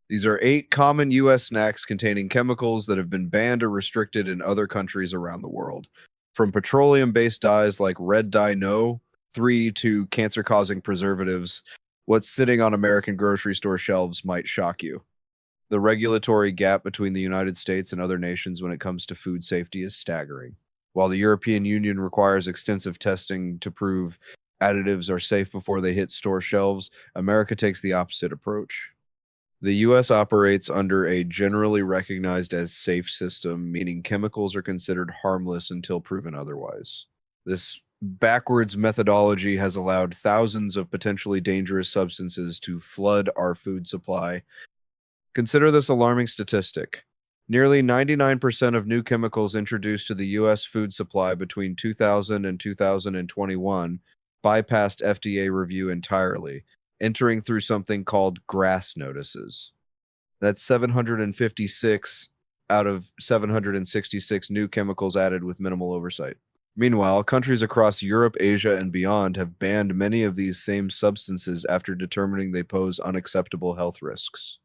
These are 8 common U.S. snacks containing chemicals that have been banned or restricted in other countries around the world. From petroleum-based dyes like red dye no 3 to cancer-causing preservatives, what's sitting on American grocery store shelves might shock you. The regulatory gap between the United States and other nations when it comes to food safety is staggering. While the European Union requires extensive testing to prove additives are safe before they hit store shelves, America takes the opposite approach. The US operates under a generally recognized as safe system, meaning chemicals are considered harmless until proven otherwise. This backwards methodology has allowed thousands of potentially dangerous substances to flood our food supply. Consider this alarming statistic. Nearly 99% of new chemicals introduced to the U.S. food supply between 2000 and 2021 bypassed FDA review entirely, entering through something called GRAS notices. That's 756 out of 766 new chemicals added with minimal oversight. Meanwhile, countries across Europe, Asia, and beyond have banned many of these same substances after determining they pose unacceptable health risks.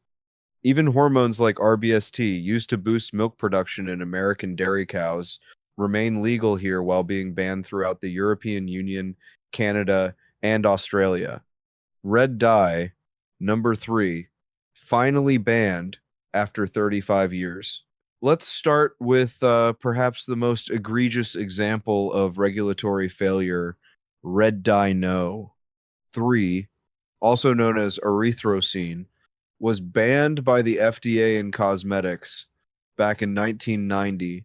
Even hormones like RBST, used to boost milk production in American dairy cows, remain legal here while being banned throughout the European Union, Canada, and Australia. Red dye, number 3, finally banned after 35 years. Let's start with perhaps the most egregious example of regulatory failure, red dye no 3, also known as erythrosine, was banned by the FDA in cosmetics back in 1990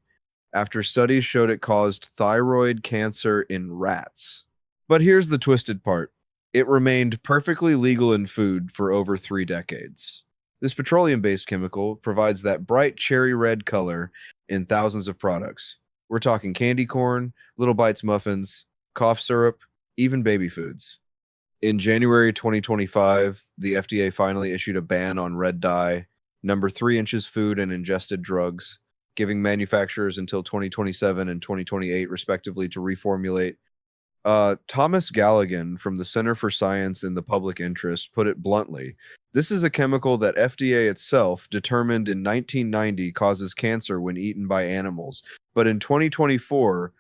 after studies showed it caused thyroid cancer in rats. But here's the twisted part. It remained perfectly legal in food for over 3 decades. This petroleum-based chemical provides that bright cherry red color in thousands of products. We're talking candy corn, Little Bites muffins, cough syrup, even baby foods. In January 2025, the FDA finally issued a ban on red dye, number 3 inches food and ingested drugs, giving manufacturers until 2027 and 2028, respectively, to reformulate. Thomas Galligan from the Center for Science in the Public Interest put it bluntly. This is a chemical that FDA itself determined in 1990 causes cancer when eaten by animals, but in 2024,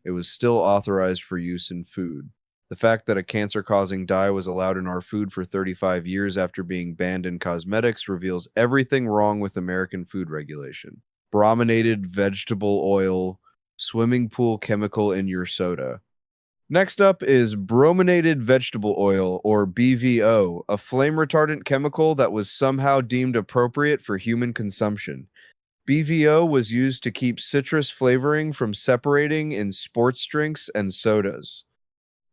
it was still authorized for use in food. The fact that a cancer-causing dye was allowed in our food for 35 years after being banned in cosmetics reveals everything wrong with American food regulation. Brominated vegetable oil, swimming pool chemical in your soda. Next up is brominated vegetable oil, or BVO, a flame retardant chemical that was somehow deemed appropriate for human consumption. BVO was used to keep citrus flavoring from separating in sports drinks and sodas.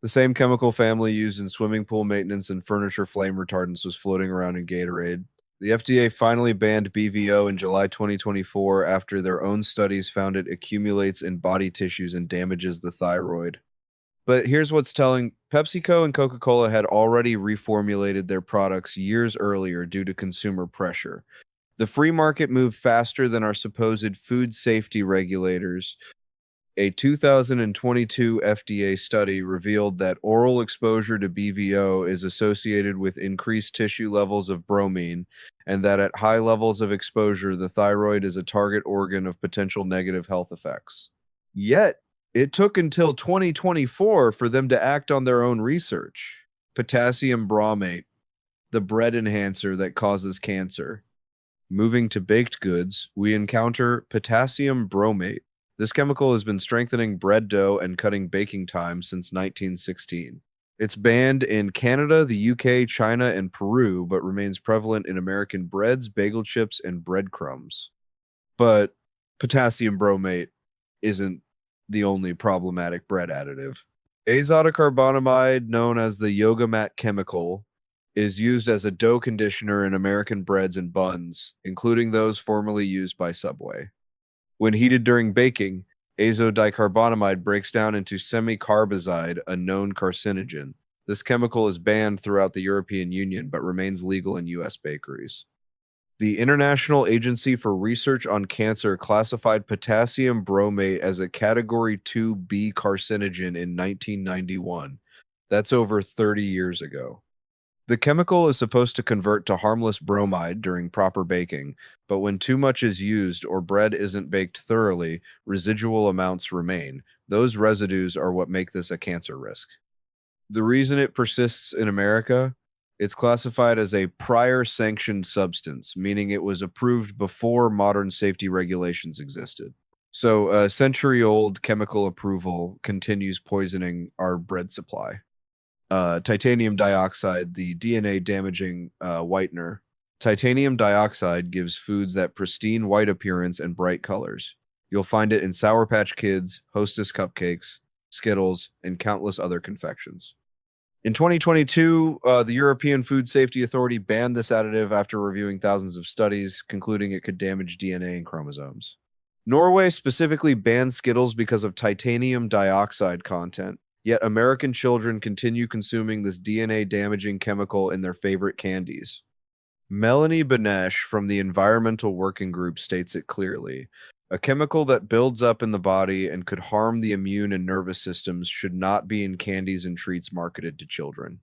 The same chemical family used in swimming pool maintenance and furniture flame retardants was floating around in Gatorade. The FDA finally banned BVO in July 2024 after their own studies found it accumulates in body tissues and damages the thyroid. But here's what's telling. PepsiCo and Coca-Cola had already reformulated their products years earlier due to consumer pressure. The free market moved faster than our supposed food safety regulators. A 2022 FDA study revealed that oral exposure to BVO is associated with increased tissue levels of bromine, and that at high levels of exposure, the thyroid is a target organ of potential negative health effects. Yet, it took until 2024 for them to act on their own research. Potassium bromate, the bread enhancer that causes cancer. Moving to baked goods, we encounter potassium bromate. This chemical has been strengthening bread dough and cutting baking time since 1916. It's banned in Canada, the UK, China, and Peru, but remains prevalent in American breads, bagel chips, and breadcrumbs. But potassium bromate isn't the only problematic bread additive. Azodicarbonamide, known as the yoga mat chemical, is used as a dough conditioner in American breads and buns, including those formerly used by Subway. When heated during baking, azodicarbonamide breaks down into semicarbazide, a known carcinogen. This chemical is banned throughout the European Union but remains legal in U.S. bakeries. The International Agency for Research on Cancer classified potassium bromate as a Category 2B carcinogen in 1991. That's over 30 years ago. The chemical is supposed to convert to harmless bromide during proper baking, but when too much is used or bread isn't baked thoroughly, residual amounts remain. Those residues are what make this a cancer risk. The reason it persists in America, it's classified as a prior sanctioned substance, meaning it was approved before modern safety regulations existed. So, a century old chemical approval continues poisoning our bread supply. Titanium dioxide, the DNA damaging whitener. Titanium dioxide gives foods that pristine white appearance and bright colors. You'll find it in Sour Patch Kids, Hostess cupcakes, Skittles, and countless other confections. In 2022, the European Food Safety Authority banned this additive after reviewing thousands of studies, concluding it could damage DNA and chromosomes. Norway specifically banned Skittles because of titanium dioxide content, yet American children continue consuming this DNA-damaging chemical in their favorite candies. Melanie Benesh from the Environmental Working Group states it clearly. A chemical that builds up in the body and could harm the immune and nervous systems should not be in candies and treats marketed to children.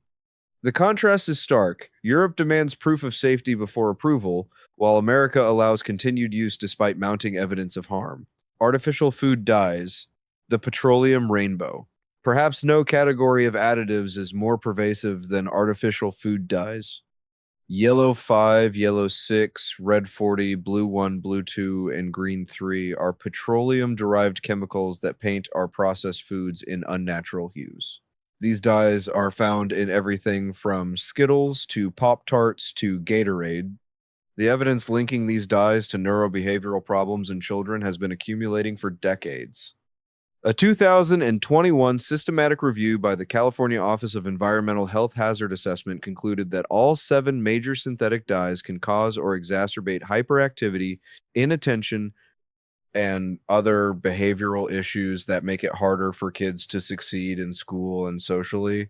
The contrast is stark. Europe demands proof of safety before approval, while America allows continued use despite mounting evidence of harm. Artificial food dyes, the petroleum rainbow. Perhaps no category of additives is more pervasive than artificial food dyes. Yellow 5, yellow 6, red 40, blue 1, blue 2, and green 3 are petroleum-derived chemicals that paint our processed foods in unnatural hues. These dyes are found in everything from Skittles to Pop-Tarts to Gatorade. The evidence linking these dyes to neurobehavioral problems in children has been accumulating for decades. A 2021 systematic review by the California Office of Environmental Health Hazard Assessment concluded that all 7 major synthetic dyes can cause or exacerbate hyperactivity, inattention, and other behavioral issues that make it harder for kids to succeed in school and socially.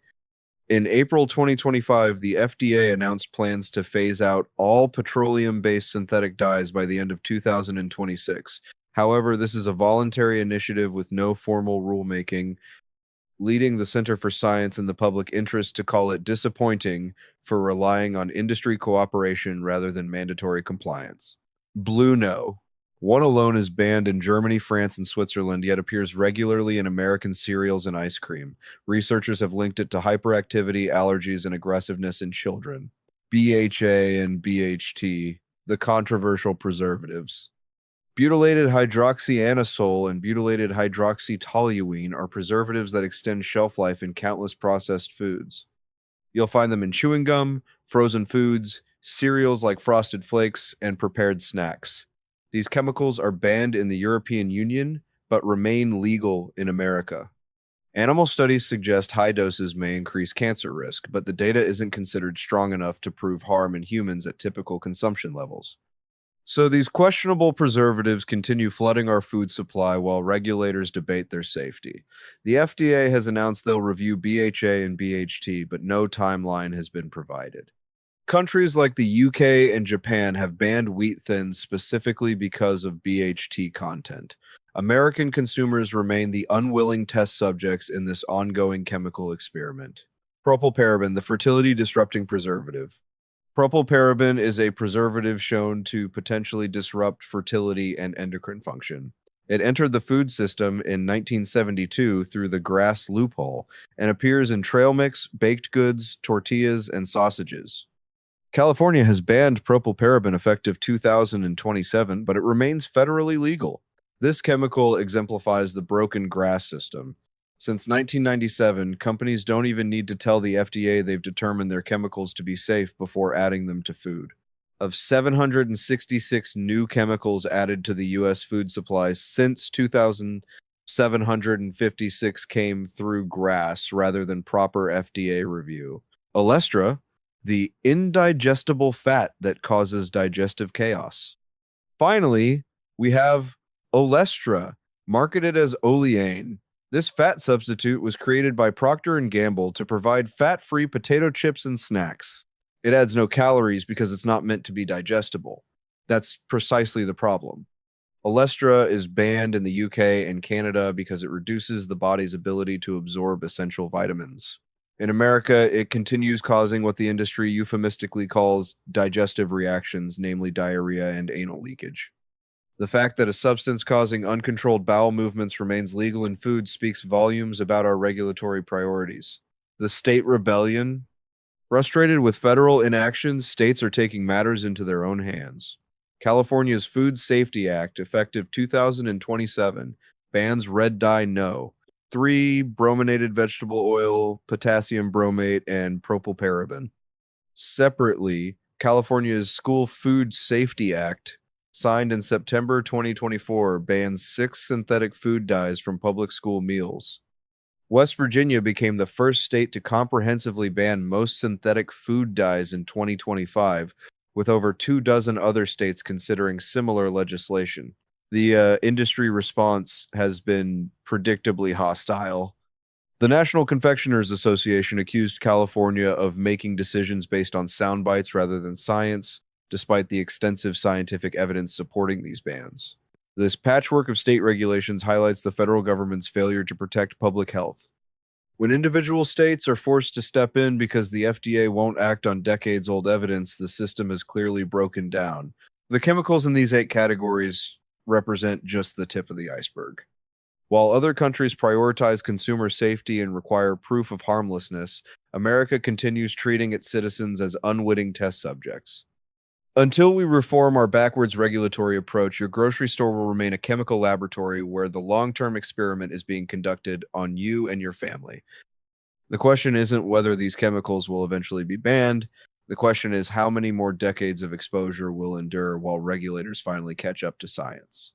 In April 2025, the FDA announced plans to phase out all petroleum-based synthetic dyes by the end of 2026. However, this is a voluntary initiative with no formal rulemaking, leading the Center for Science and the Public Interest to call it disappointing for relying on industry cooperation rather than mandatory compliance. Blue No. One alone is banned in Germany, France, and Switzerland, yet appears regularly in American cereals and ice cream. Researchers have linked it to hyperactivity, allergies, and aggressiveness in children. BHA and BHT, the controversial preservatives. Butylated hydroxyanisole and butylated hydroxytoluene are preservatives that extend shelf life in countless processed foods. You'll find them in chewing gum, frozen foods, cereals like Frosted Flakes, and prepared snacks. These chemicals are banned in the European Union, but remain legal in America. Animal studies suggest high doses may increase cancer risk, but the data isn't considered strong enough to prove harm in humans at typical consumption levels. So these questionable preservatives continue flooding our food supply while regulators debate their safety. The FDA has announced they'll review BHA and BHT, but no timeline has been provided. Countries like the UK and Japan have banned wheat thins specifically because of BHT content. American consumers remain the unwilling test subjects in this ongoing chemical experiment. Propylparaben, the fertility-disrupting preservative. Propylparaben is a preservative shown to potentially disrupt fertility and endocrine function. It entered the food system in 1972 through the GRAS loophole and appears in trail mix, baked goods, tortillas, and sausages. California has banned propylparaben effective 2027, but it remains federally legal. This chemical exemplifies the broken GRAS system. Since 1997, companies don't even need to tell the FDA they've determined their chemicals to be safe before adding them to food. Of 766 new chemicals added to the U.S. food supply since 2000, 756 came through GRAS rather than proper FDA review. Olestra, the indigestible fat that causes digestive chaos. Finally, we have Olestra, marketed as Olean. This fat substitute was created by Procter & Gamble to provide fat-free potato chips and snacks. It adds no calories because it's not meant to be digestible. That's precisely the problem. Olestra is banned in the UK and Canada because it reduces the body's ability to absorb essential vitamins. In America, it continues causing what the industry euphemistically calls digestive reactions, namely diarrhea and anal leakage. The fact that a substance causing uncontrolled bowel movements remains legal in food speaks volumes about our regulatory priorities. The state rebellion. Frustrated with federal inaction, states are taking matters into their own hands. California's Food Safety Act, effective 2027, bans red dye no, 3 brominated vegetable oil, potassium bromate, and propylparaben. Separately, California's School Food Safety Act, signed in September 2024, bans 6 synthetic food dyes from public school meals. West Virginia became the first state to comprehensively ban most synthetic food dyes in 2025, with over 24 other states considering similar legislation. The industry response has been predictably hostile. The National Confectioners Association accused California of making decisions based on sound bites rather than science, despite the extensive scientific evidence supporting these bans. This patchwork of state regulations highlights the federal government's failure to protect public health. When individual states are forced to step in because the FDA won't act on decades-old evidence, the system is clearly broken down. The chemicals in these 8 categories represent just the tip of the iceberg. While other countries prioritize consumer safety and require proof of harmlessness, America continues treating its citizens as unwitting test subjects. Until we reform our backwards regulatory approach, your grocery store will remain a chemical laboratory where the long-term experiment is being conducted on you and your family. The question isn't whether these chemicals will eventually be banned. The question is how many more decades of exposure will endure while regulators finally catch up to science.